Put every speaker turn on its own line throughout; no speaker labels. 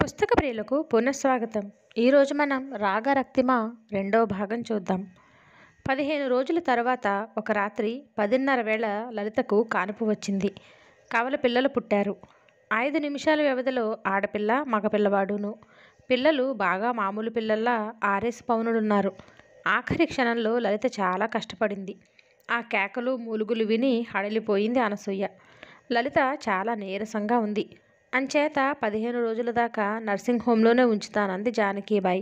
పుస్తక ప్రియులకు పునఃస్వాగతం. ఈరోజు మనం రాగరక్తిమ రెండవ భాగం చూద్దాం. 15 రోజుల తర్వాత ఒక రాత్రి 10:30 వేళ లలితకు కానుపు వచ్చింది. కవల పిల్లలు పుట్టారు. 5 నిమిషాల వ్యవధిలో ఆడపిల్ల మగపిల్లవాడును. పిల్లలు బాగా మామూలు పిల్లల్లా ఆరేసి పౌనులున్నారు. ఆఖరి క్షణంలో లలిత చాలా కష్టపడింది. ఆ కేకలు మూలుగులు విని హడలిపోయింది అనసూయ. లలిత చాలా నీరసంగా ఉంది. అంచేత 15 రోజుల దాకా నర్సింగ్ హోంలోనే ఉంచుతానంది జానకీబాయి.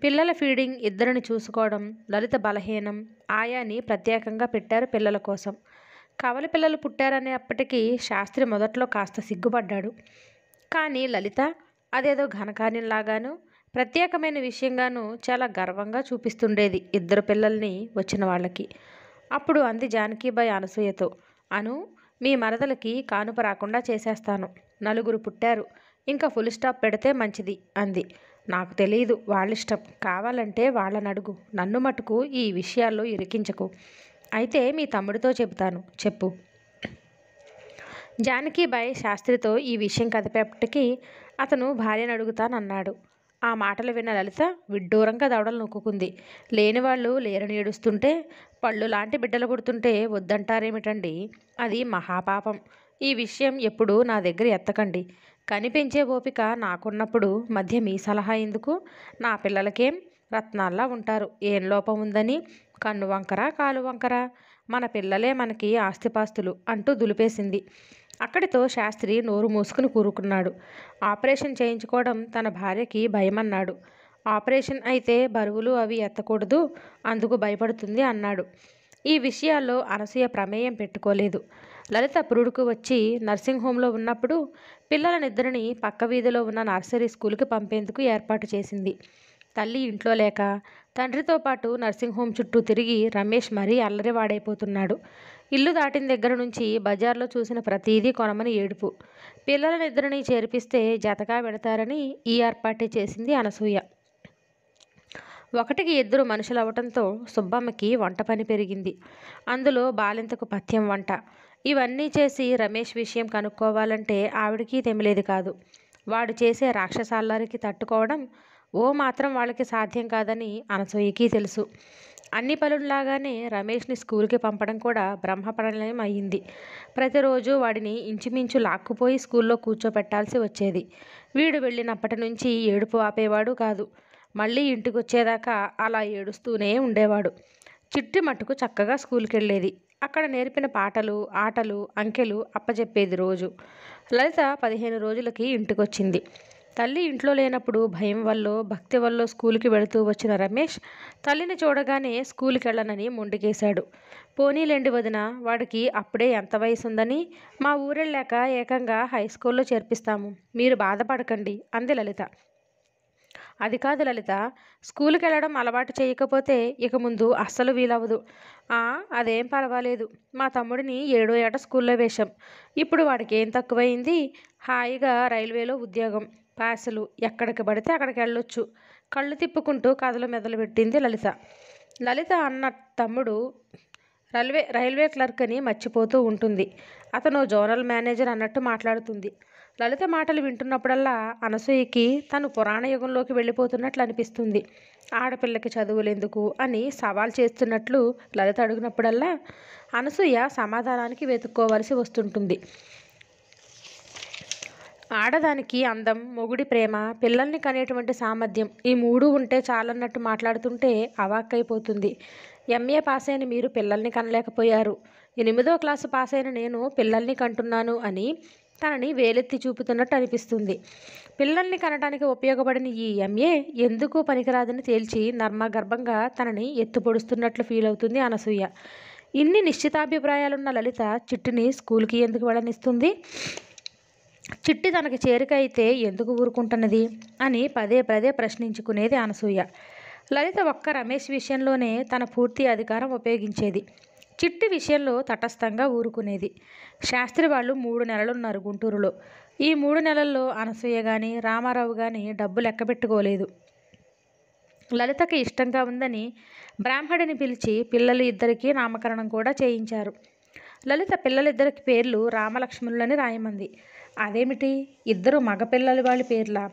పిల్లల ఫీడింగ్, ఇద్దరిని చూసుకోవడం, లలిత బలహీనం, ఆయాని ప్రత్యేకంగా పెట్టారు పిల్లల కోసం. కవల పిల్లలు పుట్టారనే అప్పటికి శాస్త్రి మొదట్లో కాస్త సిగ్గుపడ్డాడు. కానీ లలిత అదేదో ఘనకార్యంలాగాను, ప్రత్యేకమైన విషయంగానూ చాలా గర్వంగా చూపిస్తుండేది ఇద్దరు పిల్లల్ని వచ్చిన వాళ్ళకి. అప్పుడు అంది జానకీబాయి అనసూయతో, అను, మీ మరదలకి కానుప రాకుండా చేసేస్తాను. 4 పుట్టారు, ఇంకా ఫుల్ స్టాప్ పెడితే మంచిది అంది. నాకు తెలియదు, వాళ్ళిష్టం. కావాలంటే వాళ్ళనడుగు. నన్ను మటుకు ఈ విషయాల్లో ఇరికించకు. అయితే మీ తమ్ముడితో చెబుతాను, చెప్పు. జానకీబాయి శాస్త్రితో ఈ విషయం కదిపేపటికి అతను భార్యను అడుగుతానన్నాడు. ఆ మాటలు విన్న లలిత విడ్డూరంగా దవడలు నొక్కుంది. లేనివాళ్ళు లేరని ఏడుస్తుంటే, పళ్ళు లాంటి బిడ్డలు పుడుతుంటే వద్దంటారేమిటండి? అది మహాపాపం. ఈ విషయం ఎప్పుడూ నా దగ్గర ఎత్తకండి. కనిపెంచే ఓపిక నాకున్నప్పుడు మధ్య మీ సలహా ఎందుకు? నా పిల్లలకేం రత్నాల్లా ఉంటారు. ఏం లోపం ఉందని? కన్ను వంకర, కాలు వంకర. మన పిల్లలే మనకి ఆస్తిపాస్తులు అంటూ దులిపేసింది. అక్కడితో శాస్త్రి నోరు మూసుకుని కూరుకున్నాడు. ఆపరేషన్ చేయించుకోవడం తన భార్యకి భయమన్నాడు. ఆపరేషన్ అయితే బరువులు అవి ఎత్తకూడదు, అందుకు భయపడుతుంది అన్నాడు. ఈ విషయాల్లో అనసూయ ప్రమేయం పెట్టుకోలేదు. లలిత పురుడుకు వచ్చి నర్సింగ్ హోంలో ఉన్నప్పుడు పిల్లలనిద్దరిని పక్క వీధిలో ఉన్న నర్సరీ స్కూల్కి పంపేందుకు ఏర్పాటు చేసింది. తల్లి ఇంట్లో లేక తండ్రితో పాటు నర్సింగ్ హోం చుట్టూ తిరిగి రమేష్ మరీ అల్లరివాడైపోతున్నాడు. ఇల్లు దాటిన దగ్గర నుంచి బజార్లో చూసిన ప్రతీదీ కొనమని ఏడుపు. పిల్లలనిద్దరినీ చేర్పిస్తే జతగా పెడతారని ఈ ఏర్పాటే చేసింది అనసూయ. 1కి 2 మనుషులవటంతో సుబ్బమ్మకి వంట పని పెరిగింది. అందులో బాలింతకు పథ్యం వంట. ఇవన్నీ చేసి రమేష్ విషయం కనుక్కోవాలంటే ఆవిడికి తెమిలేది కాదు. వాడు చేసే రాక్షసాల్లరికి తట్టుకోవడం ఓ మాత్రం వాళ్ళకి సాధ్యం కాదని అనసూయకి తెలుసు. అన్ని పనుల్లాగానే రమేష్ని స్కూల్కి పంపడం కూడా బ్రహ్మప్రళయం అయ్యింది. ప్రతిరోజు వాడిని ఇంచుమించు లాక్కుపోయి స్కూల్లో కూర్చోపెట్టాల్సి వచ్చేది. వీడు వెళ్ళినప్పటి నుంచి ఏడుపు ఆపేవాడు కాదు. మళ్ళీ ఇంటికి వచ్చేదాకా అలా ఏడుస్తూనే ఉండేవాడు. చిట్టి మట్టుకు చక్కగా స్కూల్కి వెళ్ళేది. అక్కడ నేర్పిన పాటలు, ఆటలు, అంకెలు అప్పచెప్పేది రోజు. లలిత 15 రోజులకి ఇంటికొచ్చింది. తల్లి ఇంట్లో లేనప్పుడు భయం వల్లో భక్తి వల్లో స్కూల్కి వెళుతూ వచ్చిన రమేష్ తల్లిని చూడగానే స్కూల్కి వెళ్ళనని మొండికేశాడు. పోనీలేండి వదిన, వాడికి అప్పుడే ఎంత వయసు ఉందని, మా ఊరెళ్ళాక ఏకంగా హై స్కూల్లో చేర్పిస్తాము, మీరు బాధపడకండి అంది లలిత. అది కాదు లలిత, స్కూల్కి వెళ్ళడం అలవాటు చేయకపోతే ఇక ముందు అస్సలు వీలవదు. అదేం పర్వాలేదు. మా తమ్ముడిని 7వ ఏట స్కూల్లో వేశాం. ఇప్పుడు వాడికి ఏం తక్కువైంది? హాయిగా రైల్వేలో ఉద్యోగం, పాసులు, ఎక్కడికి పడితే అక్కడికి వెళ్ళొచ్చు. కళ్ళు తిప్పుకుంటూ కథలు మొదలుపెట్టింది లలిత. లలిత అన్న తమ్ముడు రైల్వే క్లర్క్ అని మర్చిపోతూ ఉంటుంది. అతను జోనల్ మేనేజర్ అన్నట్టు మాట్లాడుతుంది. లలిత మాటలు వింటున్నప్పుడల్లా అనసూయకి తను పురాణ యుగంలోకి వెళ్ళిపోతున్నట్లు అనిపిస్తుంది. ఆడపిల్లకి చదువులెందుకు అని సవాల్ చేస్తున్నట్లు లలిత అడిగినప్పుడల్లా అనసూయ సమాధానానికి వెతుక్కోవలసి వస్తుంటుంది. ఆడదానికి అందం, మొగుడి ప్రేమ, పిల్లల్ని కనేటువంటి సామర్థ్యం, ఈ 3 ఉంటే చాలన్నట్టు మాట్లాడుతుంటే అవాక్కైపోతుంది. ఎంఏ పాస్ అయిన మీరు పిల్లల్ని కనలేకపోయారు, 8వ క్లాసు పాస్ అయిన నేను పిల్లల్ని కంటున్నాను అని తనని వేలెత్తి చూపుతున్నట్టు అనిపిస్తుంది. పిల్లల్ని కనడానికి ఉపయోగపడిన ఈ ఎంఏ ఎందుకు పనికిరాదని తేల్చి నర్మగర్భంగా తనని ఎత్తుపొడుస్తున్నట్లు ఫీల్ అవుతుంది అనసూయ. ఇన్ని నిశ్చితాభిప్రాయాలున్న లలిత చిట్టిని స్కూల్కి ఎందుకు వెళ్ళనిస్తుంది? చిట్టి తనకి చేరిక అయితే ఎందుకు ఊరుకుంటున్నది అని పదే పదే ప్రశ్నించుకునేది అనసూయ. లలిత ఒక్క రమేష్ విషయంలోనే తన పూర్తి అధికారం ఉపయోగించేది. చిట్టి విషయంలో తటస్థంగా ఊరుకునేది. శాస్త్రి వాళ్ళు 3 నెలలున్నారు గుంటూరులో. ఈ 3 నెలల్లో అనసూయ కానీ రామారావు కానీ డబ్బు లెక్క పెట్టుకోలేదు. లలితకి ఇష్టంగా ఉందని బ్రాహ్మడిని పిలిచి పిల్లలు ఇద్దరికీ నామకరణం కూడా చేయించారు. లలిత పిల్లలిద్దరికి పేర్లు రామలక్ష్మణులని రాయమంది. అదేమిటి, ఇద్దరు మగపిల్లల వాళ్ళ పేర్లా?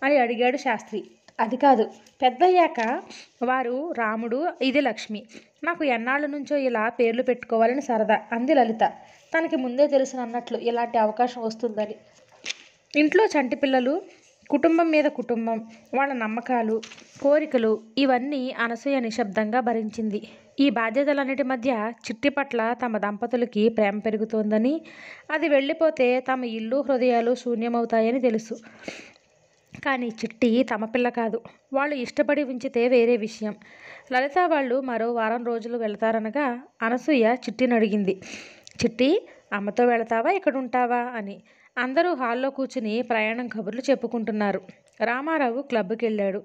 అని అడిగాడు శాస్త్రి. అది కాదు, పెద్దయ్యాక వారు రాముడు, ఇది లక్ష్మి. నాకు ఎన్నాళ్ళ నుంచో ఇలా పేర్లు పెట్టుకోవాలని సరదా అంది లలిత. తనకి ముందే తెలుసునన్నట్లు ఇలాంటి అవకాశం వస్తుందని. ఇంట్లో చంటి పిల్లలు, కుటుంబం మీద కుటుంబం, వాళ్ళ నమ్మకాలు, కోరికలు ఇవన్నీ అనసూయ నిశ్శబ్దంగా భరించింది. ఈ బాధ్యతలన్నిటి మధ్య చిట్టి పట్ల తమ దంపతులకి ప్రేమ పెరుగుతోందని, అది వెళ్ళిపోతే తమ ఇల్లు హృదయాలు శూన్యమవుతాయని తెలుసు. కానీ చిట్టి తమ పిల్ల కాదు. వాళ్ళు ఇష్టపడి ఉంచితే వేరే విషయం. లలిత వాళ్ళు మరో వారం రోజులు వెళతారనగా అనసూయ చిట్టిని అడిగింది. చిట్టి, అమ్మతో వెళతావా ఇక్కడ ఉంటావా అని. అందరూ హాల్లో కూర్చుని ప్రయాణం కబుర్లు చెప్పుకుంటున్నారు. రామారావు క్లబ్కి వెళ్ళాడు.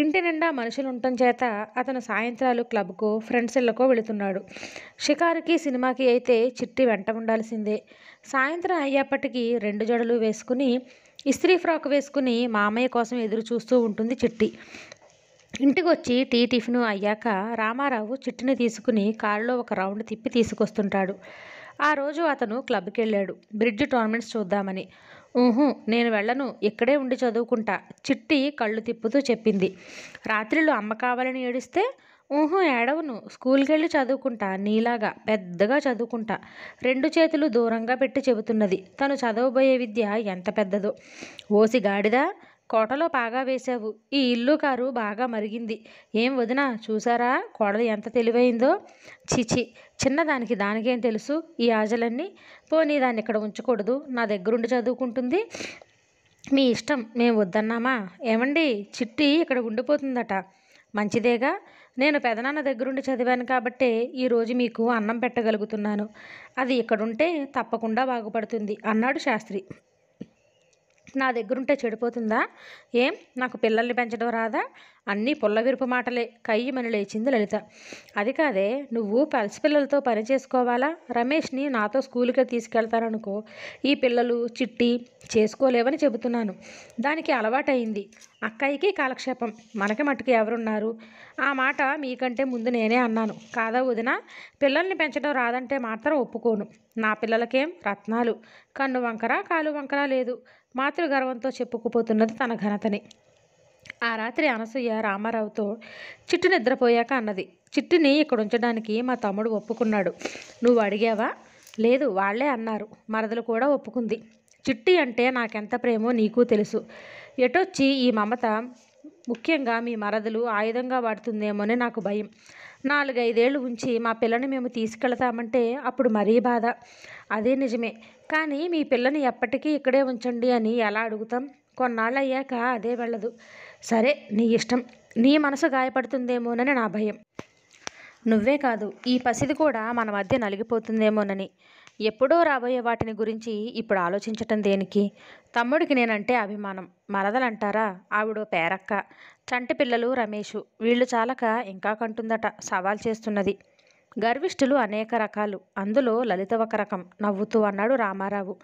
ఇంటి నిండా మనుషులు ఉండటం చేత అతను సాయంత్రాలు క్లబ్కో ఫ్రెండ్స్ ఇళ్ళకో వెళుతున్నాడు. షికారుకి సినిమాకి అయితే చిట్టి వెంట ఉండాల్సిందే. సాయంత్రం అయ్యేపటికి 2 జడలు వేసుకుని ఇస్త్రీ ఫ్రాక్ వేసుకుని మామయ్య కోసం ఎదురు చూస్తూ ఉంటుంది చిట్టి. ఇంటికి వచ్చి టిఫిన్ అయ్యాక రామారావు చిట్టిని తీసుకుని కారులో ఒక రౌండ్ తిప్పి తీసుకొస్తుంటాడు. ఆ రోజు అతను క్లబ్కి వెళ్ళాడు, బ్రిడ్జ్ టోర్నమెంట్స్ చూద్దామని. నేను వెళ్ళను, ఇక్కడే ఉండి చదువుకుంటా, చిట్టి కళ్ళు తిప్పుతూ చెప్పింది. రాత్రిళ్ళు అమ్మ కావాలని ఏడిస్తే ఏడవను, స్కూల్కి వెళ్ళి చదువుకుంటా, నీలాగా పెద్దగా చదువుకుంటా. 2 చేతులు దూరంగా పెట్టి చెబుతున్నది. తను చదవబోయే విద్య ఎంత పెద్దదో. ఓసి గాడిదా, కోటలో పాగా వేశావు. ఈ ఇల్లు కారు బాగా మరిగింది. ఏం వదినా, చూసారా కోడలు ఎంత తెలివైందో? చిచి, చిన్నదానికి దానికేం తెలుసు ఈ ఆజలన్నీ. పోనీ దాన్ని ఇక్కడ ఉంచకూడదు, నా దగ్గరుండి చదువుకుంటుంది. మీ ఇష్టం, మేము వద్దన్నామా? ఏమండి, చిట్టి ఇక్కడ ఉండిపోతుందట. మంచిదేగా, నేను పెదనాన్న దగ్గరుండి చదివాను కాబట్టే ఈరోజు మీకు అన్నం పెట్టగలుగుతున్నాను. అది ఇక్కడుంటే తప్పకుండా బాగుపడుతుంది అన్నాడు శాస్త్రి. నా దగ్గరుంటే చెడిపోతుందా? ఏం, నాకు పిల్లల్ని పెంచడం రాదా? అన్నీ పుల్లవిరుపు మాటలే. కయ్యమని లేచింది లలిత. అది కాదే, నువ్వు పసిపిల్లలతో పని చేసుకోవాలా? రమేష్ని నాతో స్కూల్కి తీసుకెళ్తాననుకో. ఈ పిల్లలు చిట్టి చేసుకోలేవని చెబుతున్నాను. దానికి అలవాటైంది. అక్కయ్యకి కాలక్షేపం, మనకి మట్టుకు ఎవరున్నారు? ఆ మాట మీకంటే ముందు నేనే అన్నాను కాదా వదినా? పిల్లల్ని పెంచడం రాదంటే మాత్రం ఒప్పుకోను. నా పిల్లలకేం రత్నాలు, కన్ను వంకర కాలు వంకర లేదు. మాతృగర్వంతో చెప్పుకుపోతున్నది తన ఘనతని. ఆ రాత్రి అనసూయ రామారావుతో చిట్టి నిద్రపోయాక అన్నది. చిట్టిని ఇక్కడ ఉంచడానికి మా తమ్ముడు ఒప్పుకున్నాడు. నువ్వు అడిగావా? లేదు, వాళ్లే అన్నారు. మరదలు కూడా ఒప్పుకుంది. చిట్టి అంటే నాకెంత ప్రేమో నీకు తెలుసు. ఎటొచ్చి ఈ మమత ముఖ్యంగా మీ మరదలు ఆయుధంగా వాడుతుందేమోనే నాకు భయం. 4-5 ఏళ్ళు ఉంచి మా పిల్లని మేము తీసుకెళ్తామంటే అప్పుడు మరీ బాధ. అదే నిజమే, కానీ మీ పిల్లని ఎప్పటికీ ఇక్కడే ఉంచండి అని ఎలా అడుగుతాం? కొన్నాళ్ళు అయ్యాక అదే వెళ్ళదు. సరే, నీ ఇష్టం. నీ మనసు గాయపడుతుందేమోనని నా భయం. నువ్వే కాదు, ఈ పసిది కూడా మన మధ్య నలిగిపోతుందేమోనని. ఎప్పుడో రాబోయే వాటిని గురించి ఇప్పుడు ఆలోచించటం దేనికి? తమ్ముడికి నేనంటే అభిమానం. మరదలంటారా, ఆవిడో పేరక్క. చంటి పిల్లలు రమేషు, వీళ్ళు చాలక ఇంకా కంటుందట, సవాల్ చేస్తున్నది. గర్విష్ఠులు అనేక రకాలు, అందులో లలిత ఒక రకం నవ్వుతూ అన్నాడు రామారావు.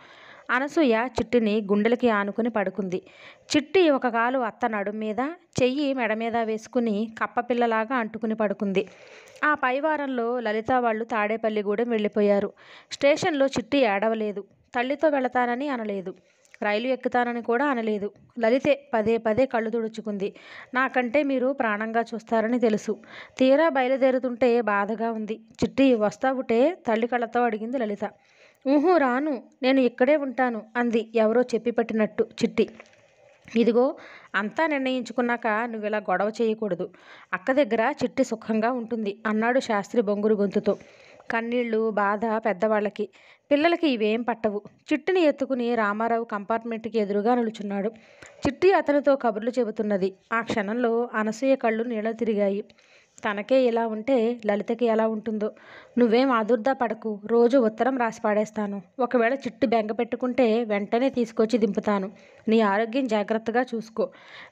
అనసూయ చిట్టిని గుండెలకి ఆనుకుని పడుకుంది. చిట్టి ఒక కాలు అత్త నడుం మీద, చెయ్యి మెడ మీద వేసుకుని కప్పపిల్లలాగా అంటుకుని పడుకుంది. ఆ పైవారంలో లలిత వాళ్ళు తాడేపల్లిగూడెం వెళ్ళిపోయారు. స్టేషన్లో చిట్టి ఏడవలేదు. తల్లితో వెళతానని అనలేదు. రైలు ఎక్కుతానని కూడా అనలేదు. లలితే పదే పదే కళ్ళు తుడుచుకుంది. నాకంటే మీరు ప్రాణంగా చూస్తారని తెలుసు. తీరా బయలుదేరుతుంటే బాధగా ఉంది. చిట్టి వస్తావుటే తల్లి కళ్ళతో అడిగింది లలిత. రాను, నేను ఇక్కడే ఉంటాను అంది ఎవరో చెప్పి పట్టినట్టు చిట్టి. ఇదిగో, అంతా నిర్ణయించుకున్నాక నువ్విలా గొడవ చేయకూడదు. అక్క దగ్గర చిట్టి సుఖంగా ఉంటుంది అన్నాడు శాస్త్రి బొంగురు గొంతుతో. కన్నీళ్ళు బాధ పెద్దవాళ్ళకి, పిల్లలకి ఇవేం పట్టవు. చిట్టిని ఎత్తుకుని రామారావు కంపార్ట్మెంట్కి ఎదురుగా నిలుచున్నాడు. చిట్టి అతనితో కబుర్లు చెబుతున్నది. ఆ క్షణంలో అనసూయ కళ్ళు నీళ్ళ తిరిగాయి. తనకే ఇలా ఉంటే లలితకి ఎలా ఉంటుందో. నువ్వేం ఆదుర్దా పడకు, రోజు ఉత్తరం రాసి పాడేస్తాను. ఒకవేళ చిట్టి బెంగ పెట్టుకుంటే వెంటనే తీసుకొచ్చి దింపుతాను. నీ ఆరోగ్యం జాగ్రత్తగా చూసుకో.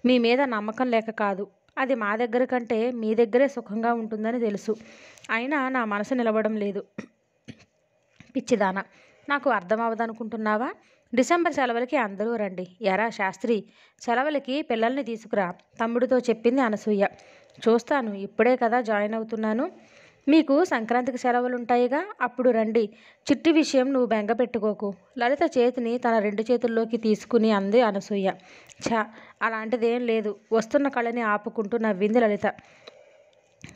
మీ మీద నమ్మకం లేక కాదు, అది మా దగ్గర కంటే మీ దగ్గరే సుఖంగా ఉంటుందని తెలుసు. అయినా నా మనసు నిలవడం లేదు. పిచ్చిదానా, నాకు అర్థం అవ్వదనుకుంటున్నావా? డిసెంబర్ సెలవులకి అందరూ రండి. ఎరా శాస్త్రి, సెలవులకి పిల్లల్ని తీసుకురా తమ్ముడితో చెప్పింది అనసూయ. చూస్తాను, ఇప్పుడే కదా జాయిన్ అవుతున్నాను. మీకు సంక్రాంతికి సెలవులుంటాయిగా, అప్పుడు రండి. చిట్టి విషయం నువ్వు బెంగ పెట్టుకోకు. లలిత చేతిని తన 2 చేతుల్లోకి తీసుకుని అంది అనసూయ. ఛ, అలాంటిదేం లేదు. వస్తున్న కళని ఆపుకుంటూ నవ్వింది లలిత.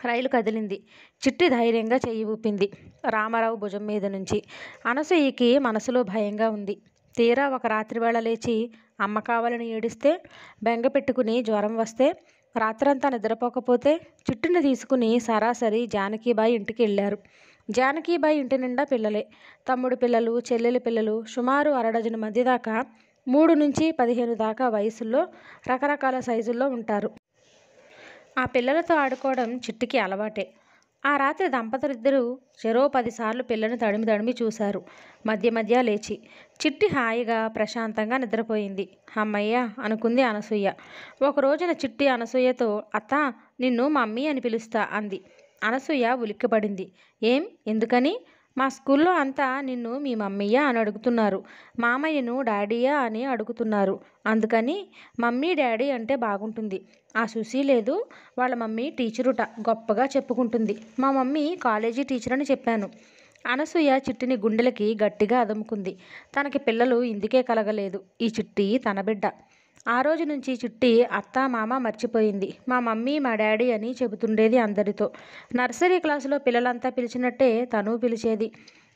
రైలు కదిలింది. చిట్టి ధైర్యంగా చెయ్యి ఊపింది రామారావు భుజం మీద నుంచి. అనసూయకి మనసులో భయంగా ఉంది. తీరా ఒక రాత్రివేళ లేచి అమ్మ కావాలని ఏడిస్తే, బెంగ పెట్టుకుని జ్వరం వస్తే, రాత్రంతా నిద్రపోకపోతే చిట్టుని తీసుకుని సరాసరి జానకీబాయి ఇంటికి వెళ్ళారు. జానకీబాయి ఇంటి నిండా పిల్లలే. తమ్ముడు పిల్లలు, చెల్లెలి పిల్లలు, సుమారు 1/2 డజను మంది దాకా 3 నుంచి 15 దాకా వయసుల్లో రకరకాల సైజుల్లో ఉంటారు. ఆ పిల్లలతో ఆడుకోవడం చిట్టికి అలవాటే. ఆ రాత్రి దంపతులిద్దరూ చెరో 10 సార్లు పిల్లని తడిమి తడిమి చూశారు, మధ్య మధ్య లేచి. చిట్టి హాయిగా ప్రశాంతంగా నిద్రపోయింది. అమ్మయ్య అనుకుంది అనసూయ. ఒక రోజున చిట్టి అనసూయతో, అత్తా, నిన్ను మమ్మీ అని పిలుస్తా అంది. అనసూయ ఉలిక్కిపడింది. ఏం, ఎందుకని? మా స్కూల్లో అంతా నిన్ను మీ మమ్మీయా అని అడుగుతున్నారు, మామయ్యను డాడీయా అని అడుగుతున్నారు. అందుకని మమ్మీ డాడీ అంటే బాగుంటుంది. ఆ సుశీ లేదు, వాళ్ళ మమ్మీ టీచరుట, గొప్పగా చెప్పుకుంటుంది. మా మమ్మీ కాలేజీ టీచర్ అని చెప్పాను. అనసూయ చిట్టిని గుండెలకి గట్టిగా అదుముకుంది. తనకి పిల్లలు ఇందుకే కలగలేదు. ఈ చిట్టి తన బిడ్డ. ఆ రోజు నుంచి చిట్టి అత్త మామ మర్చిపోయింది. మా మమ్మీ మా డాడీ అని చెబుతుండేది అందరితో. నర్సరీ క్లాసులో పిల్లలంతా పిలిచినట్టే తను పిలిచేది.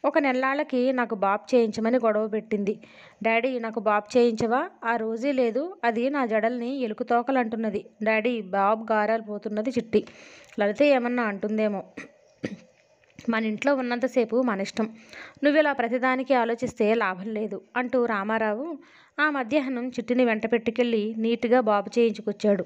ఒక నెల్లాళ్ళకి నాకు బాబ్ చేయించమని గొడవ పెట్టింది. డాడీ, నాకు బాబ్ చేయించవా? ఆ రోజే లేదు, అది నా జడల్ని ఎలుకుతోకలంటున్నది. డాడీ, బాబ్ గారాలు పోతున్నది చిట్టి. లలిత ఏమన్నా అంటుందేమో. మన ఇంట్లో ఉన్నంతసేపు మన ఇష్టం. నువ్విలా ప్రతిదానికి ఆలోచిస్తే లాభం లేదు అంటూ రామారావు ఆ మధ్యాహ్నం చిట్టిని వెంట పెట్టుకెళ్ళి నీట్గా బాబు చేయించుకొచ్చాడు.